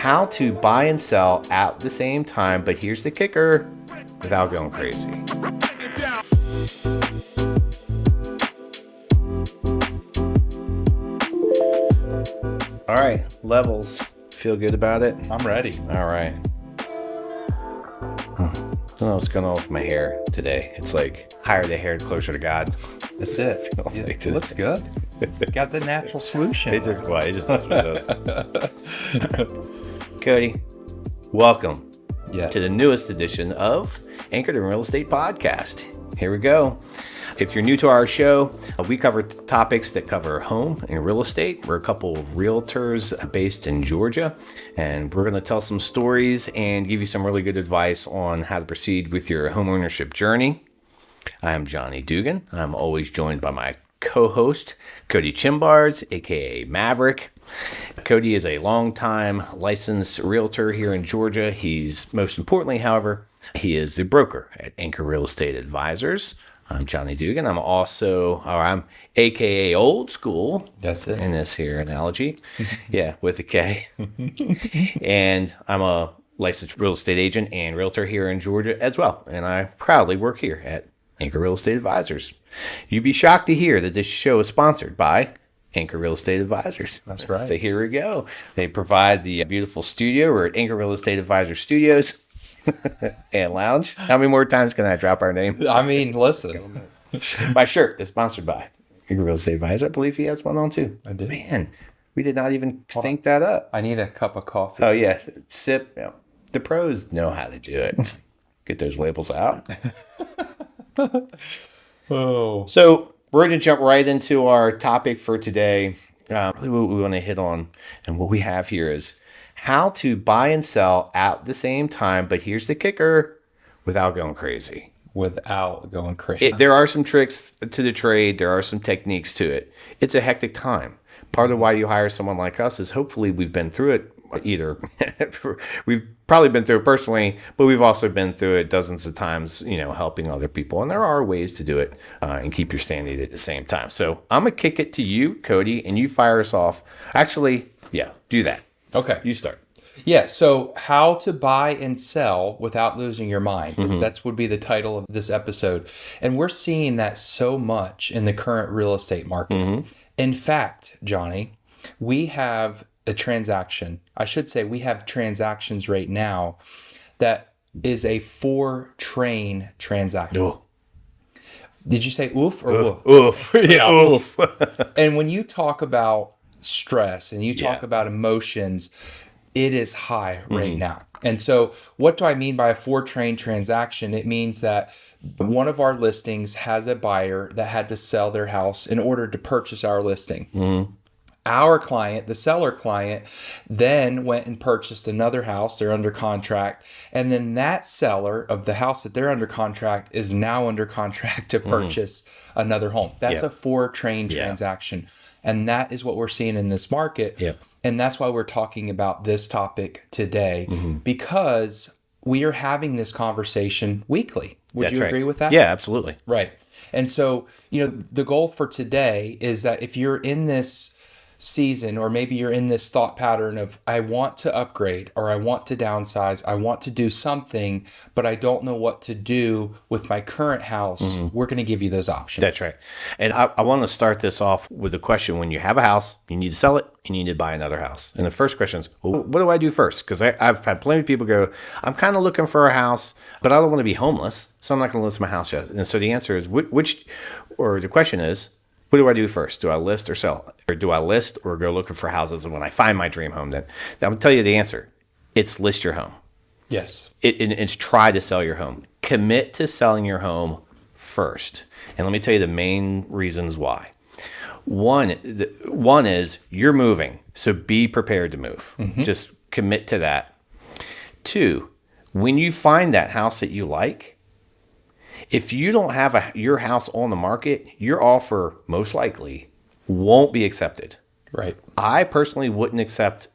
how to buy and sell at the same time, but here's the kicker, without going crazy. All right, levels. Feel good about it? I'm ready. All right. I don't know what's going on with my hair today. It's like higher the hair, closer to God. That's it. It looks good. Got the natural swoosh in It just does what it does. Cody, welcome to the newest edition of Anchored in Real Estate Podcast. Here we go. If you're new to our show, we cover topics that cover home and real estate. We're a couple of realtors based in Georgia, and we're going to tell some stories and give you some really good advice on how to proceed with your home ownership journey. I'm Johnny Dugan. I'm always joined by my co-host, Cody Chembars, aka Maverick. Cody is a longtime licensed realtor here in Georgia. He's, most importantly, however, he is the broker at Anchor Real Estate Advisors. I'm Johnny Dugan. I'm AKA old school. That's it. In this here analogy. Yeah, with a K. And I'm a licensed real estate agent and realtor here in Georgia as well. And I proudly work here at Anchor Real Estate Advisors. You'd be shocked to hear that this show is sponsored by Anchor Real Estate Advisors. That's right. So here we go. They provide the beautiful studio. We're at Anchor Real Estate Advisors Studios. And lounge. How many more times can I drop our name? I mean, listen. My shirt is sponsored by Anchor Real Estate Advisor. I believe he has one on too. I do. Man, we did not even think that up. I need a cup of coffee. Oh yeah, sip. Yeah. The pros know how to do it. Get those labels out. Oh. So we're going to jump right into our topic for today. Really what we want to hit on and what we have here is how to buy and sell at the same time, but here's the kicker, without going crazy. There are some tricks to the trade. There are some techniques to it. It's a hectic time. Part of why you hire someone like us is hopefully we've been through it. Either we've probably been through it personally, but we've also been through it dozens of times, helping other people. And there are ways to do it and keep your sanity at the same time. So I'm going to kick it to you, Cody, and you fire us off. Actually, yeah, do that. Okay. You start. Yeah. So how to buy and sell without losing your mind. That would be the title of this episode. And we're seeing that so much in the current real estate market. In fact, Johnny, we have a transaction. I should say we have transactions right now that is a 4-train transaction. Oh. Did you say oof or woof? Oof. Yeah, oof. And when you talk about stress and you talk about emotions, it is high right now. And so what do I mean by a 4-train transaction? It means that one of our listings has a buyer that had to sell their house in order to purchase our listing. Our client, the seller client, then went and purchased another house. They're under contract. And then that seller of the house that they're under contract is now under contract to purchase another home. That's a 4-train transaction. And that is what we're seeing in this market. Yep. And that's why we're talking about this topic today, because we are having this conversation weekly. Would you agree with that? Yeah, absolutely. Right. And so, the goal for today is that if you're in this season, or maybe you're in this thought pattern of, I want to upgrade, or I want to downsize, I want to do something, but I don't know what to do with my current house, we're going to give you those options. That's right. And I want to start this off with a question. When you have a house, you need to sell it, and you need to buy another house. And the first question is, well, what do I do first? Because I've had plenty of people go, I'm kind of looking for a house, but I don't want to be homeless, so I'm not going to list my house yet. And so the answer is, the question is, what do I do first? Do I list or sell? Or do I list or go looking for houses? And when I find my dream home, then I'm going to tell you the answer. It's list your home. Yes. It's try to sell your home. Commit to selling your home first. And let me tell you the main reasons why. One is you're moving, so be prepared to move. Just commit to that. 2, when you find that house that you like, if you don't have your house on the market, your offer most likely won't be accepted. Right. I personally wouldn't accept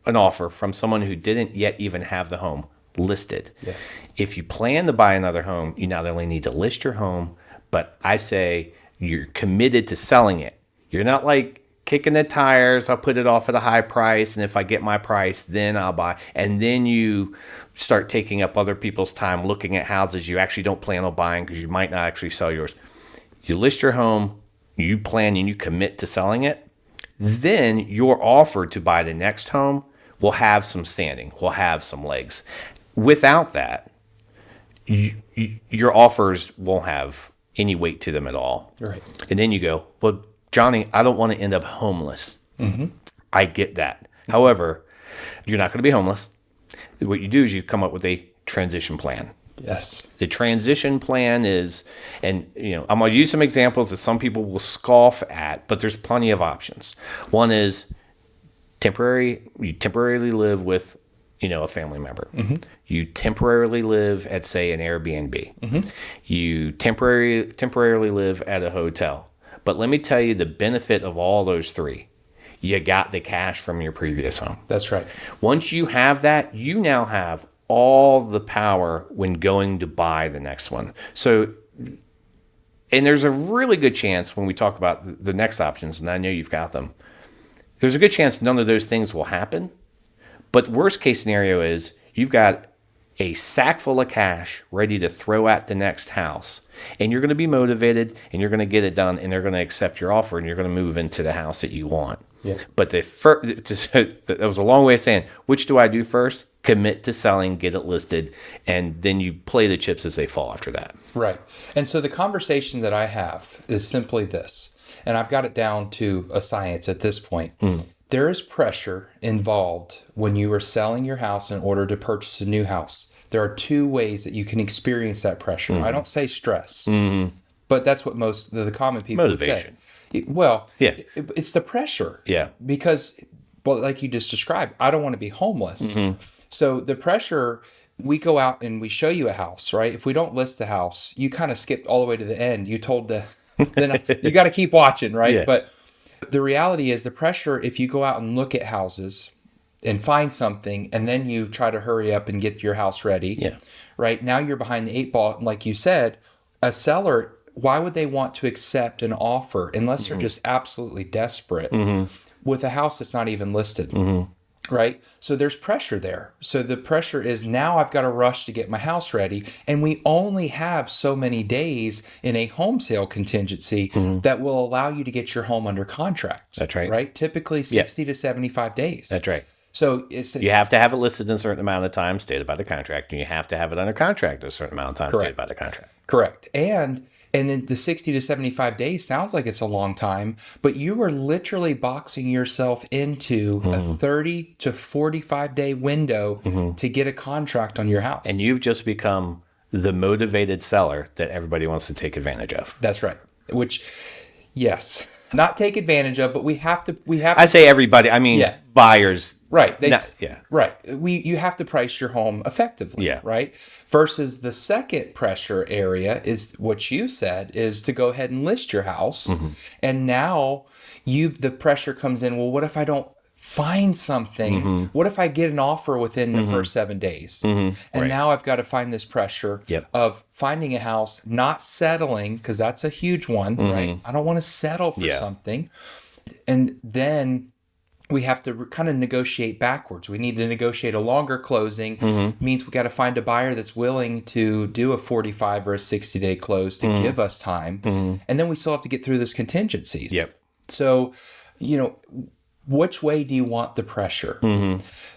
an offer from someone who didn't yet even have the home listed. Yes. If you plan to buy another home, you not only need to list your home, but I say you're committed to selling it. You're not like kicking the tires. I'll put it off at a high price, and if I get my price, then I'll buy. And then you start taking up other people's time looking at houses you actually don't plan on buying because you might not actually sell yours. You list your home, you plan and you commit to selling it, then your offer to buy the next home will have some standing, will have some legs. Without that, your offers won't have any weight to them at all. Right. And then you go, well, Johnny, I don't want to end up homeless. Mm-hmm. I get that. However, you're not going to be homeless. What you do is you come up with a transition plan. Yes. The transition plan is, and I'm going to use some examples that some people will scoff at, but there's plenty of options. One is you temporarily live with, a family member. Mm-hmm. You temporarily live at, say, an Airbnb. Mm-hmm. You temporarily live at a hotel. But let me tell you the benefit of all those three. You got the cash from your previous home. That's right. Once you have that, you now have all the power when going to buy the next one. So, and there's a really good chance when we talk about the next options, and I know you've got them, there's a good chance none of those things will happen. But worst case scenario is you've got a sack full of cash ready to throw at the next house, and you're going to be motivated, and you're going to get it done, and they're going to accept your offer, and you're going to move into the house that you want. Yeah. But that was a long way of saying, which do I do first? Commit to selling, get it listed, and then you play the chips as they fall after that. Right. And so the conversation that I have is simply this, and I've got it down to a science at this point. There is pressure involved when you are selling your house in order to purchase a new house. There are two ways that you can experience that pressure. I don't say stress, but that's what most of the common people Motivation. Would say. Well, yeah. It's the pressure. Yeah. Because, well, like you just described, I don't want to be homeless. So the pressure, we go out and we show you a house, right? If we don't list the house, you kind of skip all the way to the end. You told then you got to keep watching, right? Yeah. But the reality is the pressure, if you go out and look at houses and find something, and then you try to hurry up and get your house ready, right? Now you're behind the eight ball. Like you said, a seller, why would they want to accept an offer unless they're just absolutely desperate with a house that's not even listed? Right? So there's pressure there. So the pressure is now I've got to rush to get my house ready. And we only have so many days in a home sale contingency that will allow you to get your home under contract. That's right. Right? Typically 60 to 75 days. That's right. So you have to have it listed in a certain amount of time stated by the contract, and you have to have it under contract a certain amount of time stated by the contract. Correct. And then the 60 to 75 days sounds like it's a long time, but you are literally boxing yourself into a 30 to 45 day window to get a contract on your house. And you've just become the motivated seller that everybody wants to take advantage of. That's right. Which, yes, not take advantage of, but we have to. I say everybody. I mean, buyers. Right. Right. You have to price your home effectively. Yeah. Right. Versus the second pressure area is what you said is to go ahead and list your house. And now the pressure comes in. Well, what if I don't find something? What if I get an offer within the first 7 days? And now I've got to find this pressure of finding a house, not settling, because that's a huge one, right? I don't want to settle for something. And then we have to kind of negotiate backwards. We need to negotiate a longer closing. Means we got to find a buyer that's willing to do a 45 or a 60-day close to give us time. And then we still have to get through those contingencies. So, which way do you want the pressure?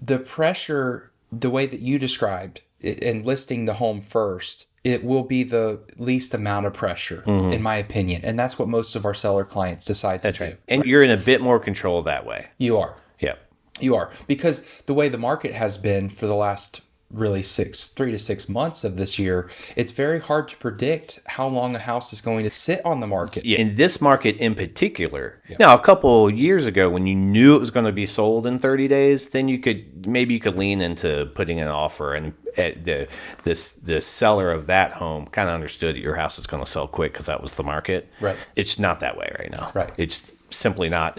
The pressure, the way that you described, and listing the home first, it will be the least amount of pressure, in my opinion. And that's what most of our seller clients decide to do. Right. And you're in a bit more control that way. You are. Yeah. You are. Because the way the market has been for the last really 3 to 6 months of this year, it's very hard to predict how long a house is going to sit on the market. Yeah. In this market in particular. Now, a couple years ago, when you knew it was going to be sold in 30 days, then you could lean into putting an offer, and the seller of that home kind of understood that your house is going to sell quick because that was the market. Right. It's not that way right now. Right. It's simply not,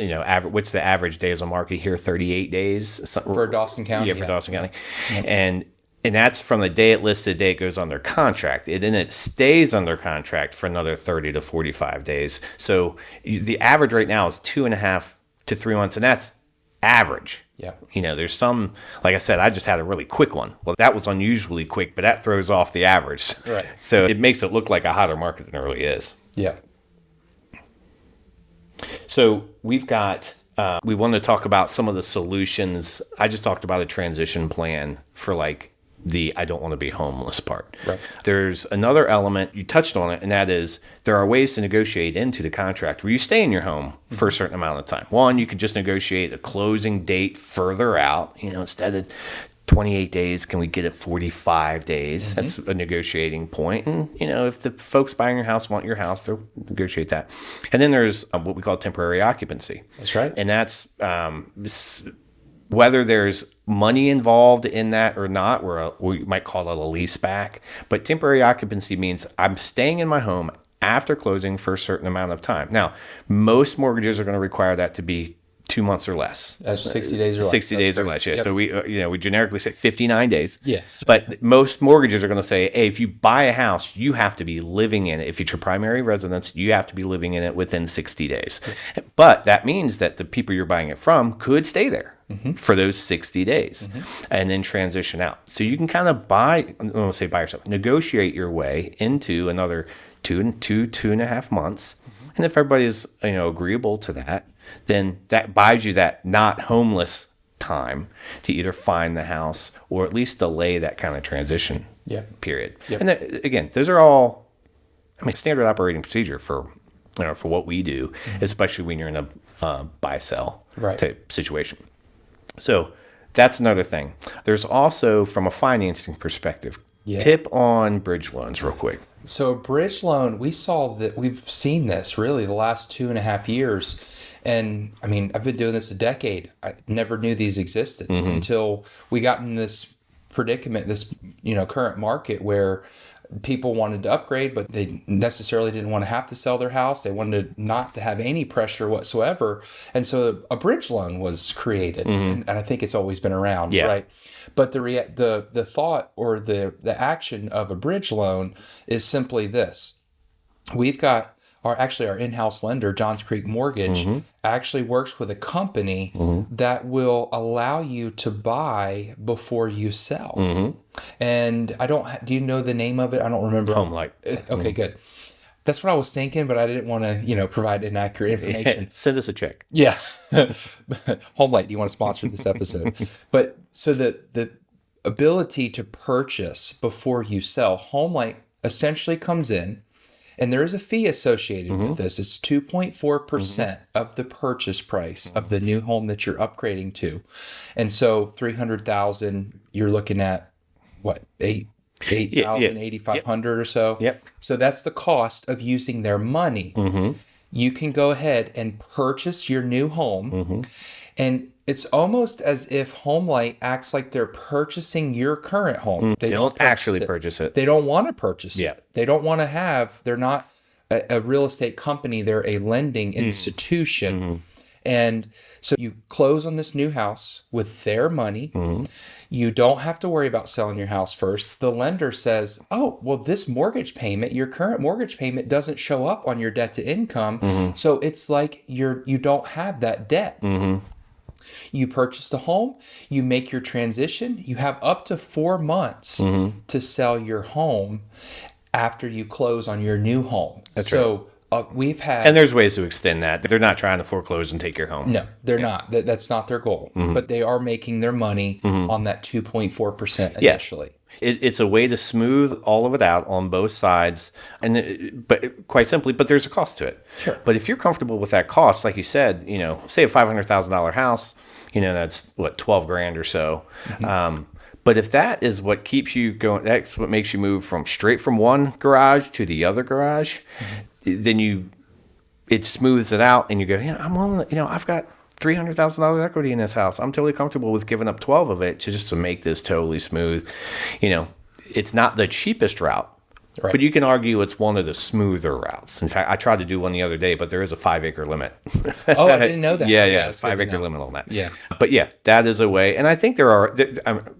what's the average days on market here? 38 days for Dawson County. Yeah, for Dawson County. And that's from the day it listed, the day it goes under contract. And then it stays under contract for another 30 to 45 days. So the average right now is 2.5 to 3 months, and that's average. Yeah. There's some, like I said, I just had a really quick one. Well, that was unusually quick, but that throws off the average. Right. So it makes it look like a hotter market than it really is. Yeah. So we've got, we want to talk about some of the solutions. I just talked about a transition plan for like the I don't want to be homeless part. Right. There's another element, you touched on it, and that is there are ways to negotiate into the contract where you stay in your home for a certain amount of time. One, you could just negotiate a closing date further out, instead of 28 days, can we get it 45 days? That's a negotiating point. And, if the folks buying your house want your house, they'll negotiate that. And then there's what we call temporary occupancy. That's right. And that's whether there's money involved in that or not, we might call it a lease back. But temporary occupancy means I'm staying in my home after closing for a certain amount of time. Now, most mortgages are going to require that to be 2 months or less. That's 60 days or less. 60 days or less, yeah. Yep. So we generically say 59 days. Yes. But most mortgages are going to say, hey, if you buy a house, you have to be living in it. If it's your primary residence, you have to be living in it within 60 days. But that means that the people you're buying it from could stay there for those 60 days and then transition out. So you can kind of negotiate your way into another 2.5 months. And if everybody's agreeable to that, then that buys you that not homeless time to either find the house or at least delay that kind of transition period. Yep. And again, those are all, standard operating procedure for what we do, especially when you're in a buy-sell type situation. So that's another thing. There's also, from a financing perspective, tip on bridge loans real quick. So a bridge loan, we've seen this really the last 2.5 years. And I've been doing this a decade. I never knew these existed until we got in this predicament, this current market where people wanted to upgrade, but they necessarily didn't want to have to sell their house. They wanted not to have any pressure whatsoever. And so a bridge loan was created, and I think it's always been around, right? But the thought or the action of a bridge loan is simply this. We've got our in-house lender, Johns Creek Mortgage, actually works with a company that will allow you to buy before you sell. And do you know the name of it? I don't remember. HomeLight. Okay, good. That's what I was thinking, but I didn't want to, provide inaccurate information. Send us a check. Yeah. HomeLight, do you want to sponsor this episode? But so the ability to purchase before you sell, HomeLight essentially comes in, and there is a fee associated with this. It's 2.4% of the purchase price of the new home that you're upgrading to. And so $300,000, you're looking at what, $8,500 or so. Yep. So that's the cost of using their money. You can go ahead and purchase your new home. And it's almost as if HomeLight acts like they're purchasing your current home. They don't actually purchase it. They don't want to purchase it. They don't want to they're not a real estate company. They're a lending institution. And so you close on this new house with their money. You don't have to worry about selling your house first. The lender says, oh, well, this mortgage payment, your current mortgage payment doesn't show up on your debt to income. So it's like you don't have that debt. You purchase the home, you make your transition, you have up to 4 months to sell your home after you close on your new home. That's right. We've had... And there's ways to extend that. They're not trying to foreclose and take your home. No, they're not. That's not their goal. But they are making their money on that 2.4% initially. It's a way to smooth all of it out on both sides, but quite simply, but there's a cost to it. Sure. But if you're comfortable with that cost, like you said, say a $500,000 house, that's what, $12,000 or so. But if that is what keeps you going, that's what makes you move straight from one garage to the other garage, then it smooths it out, and you go, I'm willing. I've got $300,000 equity in this house. I'm totally comfortable with giving up 12 of it to make this totally smooth. It's not the cheapest route, Right. But you can argue it's one of the smoother routes. In fact, I tried to do one the other day, but there is a 5-acre limit. Oh, I didn't know that. Yeah, it's 5-acre limit on that. Yeah. But yeah, that is a way. And I think there are,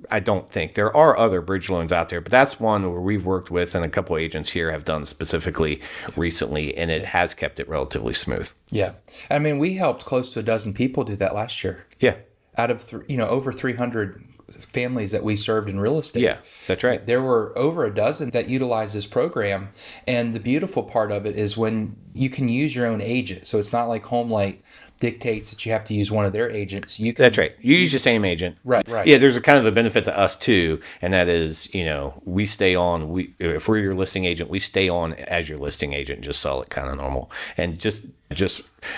I don't think, there are other bridge loans out there, but that's one where we've worked with and a couple agents here have done specifically recently, and it has kept it relatively smooth. Yeah. I mean, we helped close to a dozen people do that last year. Yeah. Out of, over 300 families that we served in real estate. Yeah, that's right. There were over a dozen that utilized this program. And the beautiful part of it is when you can use your own agent. So it's not like HomeLight dictates that you have to use one of their agents. That's right. You use the same agent. Right. Yeah, there's a kind of a benefit to us too, and that is, we stay on. If we're your listing agent, we stay on as your listing agent and just sell it kind of normal. And just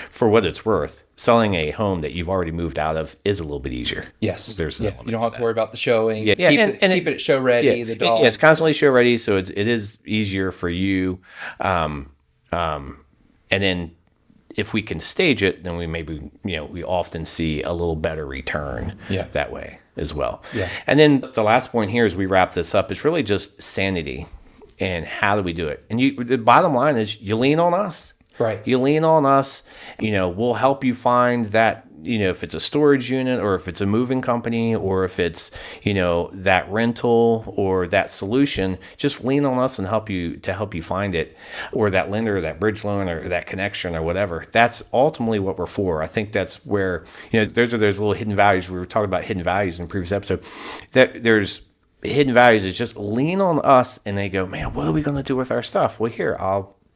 for what it's worth, selling a home that you've already moved out of is a little bit easier. Yes. There's you don't have to worry about the showing. Yeah. Keep it at show ready. Yeah. The dog. Yeah, it's constantly show ready, so it is easier for you. And then if we can stage it, then we often see a little better return that way as well. Yeah. And then the last point here as we wrap this up is really just sanity and how do we do it? And the bottom line is you lean on us. Right. You lean on us, we'll help you find that, if it's a storage unit or if it's a moving company or if it's, that rental or that solution, just lean on us and help you find it, or that lender or that bridge loan or that connection or whatever. That's ultimately what we're for. I think that's where, those little hidden values. We were talking about hidden values in the previous episode. That there's hidden values is just lean on us and they go, man, what are we going to do with our stuff? Well, here,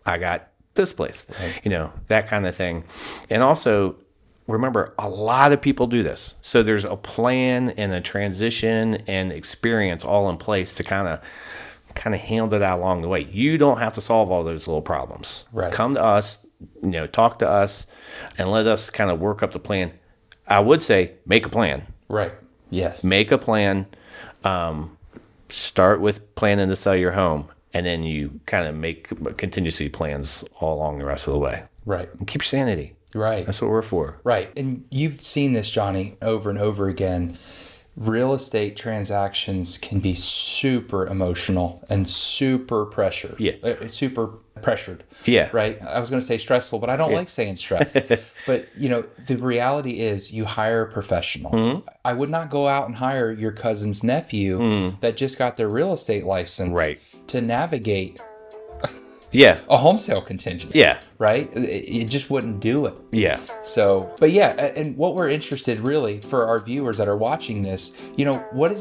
I got this place, right. That kind of thing. And also remember, a lot of people do this. So there's a plan and a transition and experience all in place to kind of handle it out along the way. You don't have to solve all those little problems. Right. Come to us, talk to us and let us kind of work up the plan. I would say make a plan. Right. Yes. Make a plan. Start with planning to sell your home. And then you kind of make contingency plans all along the rest of the way. Right. And keep your sanity. Right. That's what we're for. Right. And you've seen this, Johnny, over and over again. Real estate transactions can be super emotional and super pressured. Yeah. Super pressured. Yeah. Right. I was going to say stressful, but I don't like saying stress. But, the reality is you hire a professional. Mm-hmm. I would not go out and hire your cousin's nephew that just got their real estate license to navigate a home sale contingent. Yeah. Right? It just wouldn't do it. Yeah. So, but yeah, and what we're interested really for our viewers that are watching this, what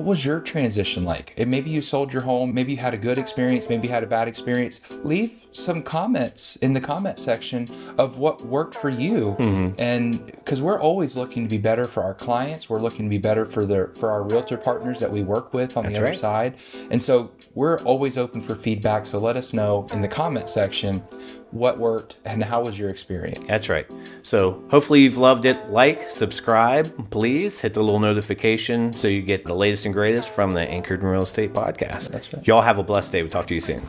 was your transition like? And maybe you sold your home, maybe you had a good experience, maybe you had a bad experience. Leave some comments in the comment section of what worked for you. Mm-hmm. And because we're always looking to be better for our clients, we're looking to be better for our realtor partners that we work with on the other side. And so we're always open for feedback. So let us know in the comment section what worked and how was your experience. That's right. So hopefully you've loved it. Like, subscribe, please hit the little notification so you get the latest and greatest from the Anchored in Real Estate podcast. That's right. Y'all have a blessed day. We'll talk to you soon.